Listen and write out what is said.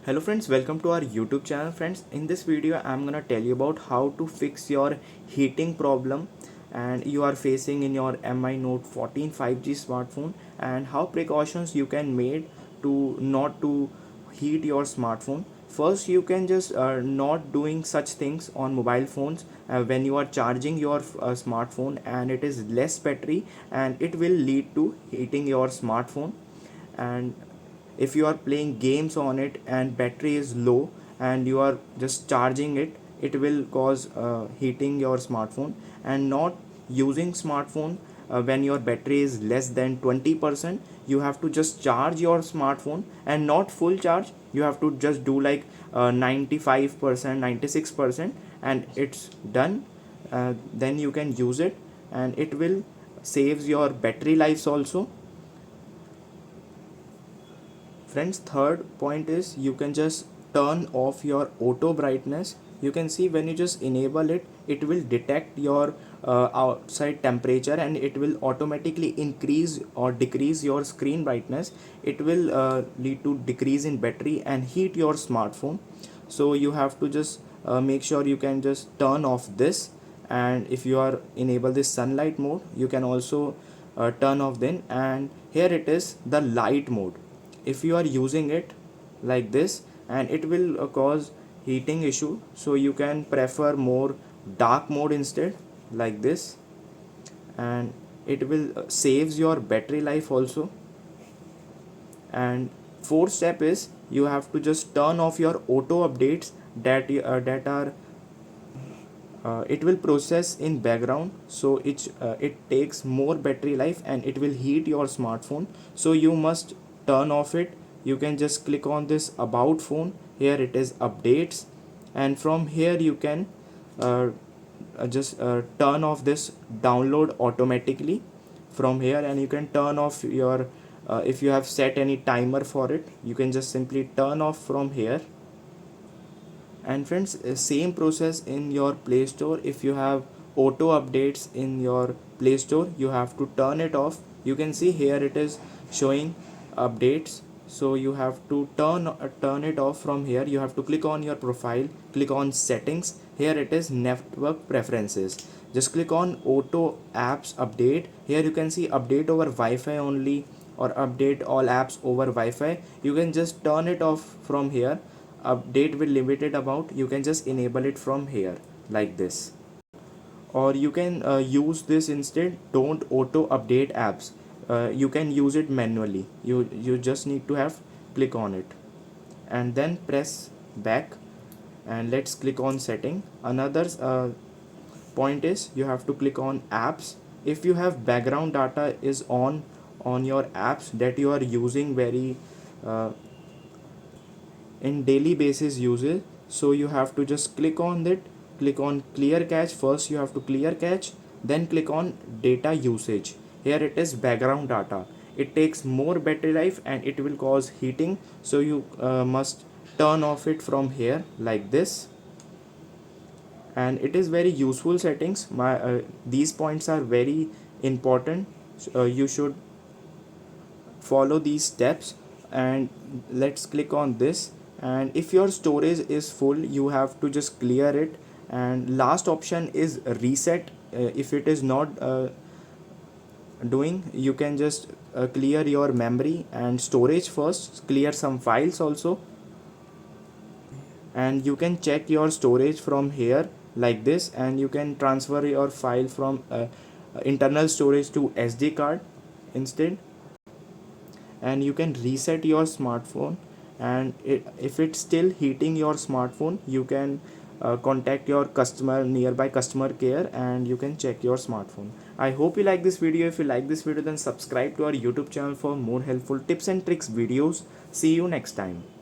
Hello friends, welcome to our YouTube channel. Friends, in this video I'm gonna tell you about how to fix your heating problem and you are facing in your Mi Note 14 5G smartphone, and how precautions you can make to not to heat your smartphone. First, you can just not doing such things on mobile phones when you are charging your smartphone and it is less battery, and it will lead to heating your smartphone. And if you are playing games on it and battery is low and you are just charging it, it will cause heating your smartphone. And not using smartphone when your battery is less than 20%, you have to just charge your smartphone, and not full charge, you have to just do like 95% 96%, and it's done. Then you can use it and it will saves your battery lives also. Friends, third point is you can just turn off your auto brightness. You can see when you just enable it, it will detect your outside temperature and it will automatically increase or decrease your screen brightness. It will lead to decrease in battery and heat your smartphone. So you have to just make sure you can just turn off this. And if you are enable this sunlight mode, you can also turn off then. And here it is the light mode. If you are using it like this, and it will cause heating issue, so you can prefer more dark mode instead, like this. And it will saves your battery life also. And fourth step is you have to just turn off your auto updates that are it will process in background, so it takes more battery life and it will heat your smartphone, so you must turn off it. You can just click on this about phone. Here it is updates, and from here you can uh, just turn off this download automatically from here. And you can turn off your if you have set any timer for it, you can just simply turn off from here. And friends, same process in your Play Store. If you have auto updates in your Play Store, you have to turn it off. You can see here it is showing updates, so you have to turn it off from here. You have to click on your profile, click on settings. Here it is network preferences. Just click on auto apps update. Here you can see update over Wi-Fi only, or update all apps over Wi-Fi. You can just turn it off from here. Update with limited amount, you can just enable it from here like this. Or you can use this instead, don't auto update apps. You can use it manually. You just need to have click on it and then press back. And let's click on setting. Another point is you have to click on apps. If you have background data is on your apps that you are using very uh, in daily basis uses, so you have to just click on it. Click on clear cache. First you have to clear cache, then click on data usage. Here it is background data. It takes more battery life and it will cause heating, so you must turn off it from here like this. And it is very useful settings. These points are very important, so, you should follow these steps. And let's click on this. And if your storage is full, you have to just clear it. And last option is reset. If it is not doing, you can just clear your memory and storage first, clear some files also. And you can check your storage from here like this, and you can transfer your file from internal storage to SD card instead. And you can reset your smartphone. And if it's still heating your smartphone, you can contact your nearby customer care, and you can check your smartphone. I hope you like this video. If you like this video, then subscribe to our YouTube channel for more helpful tips and tricks videos. See you next time.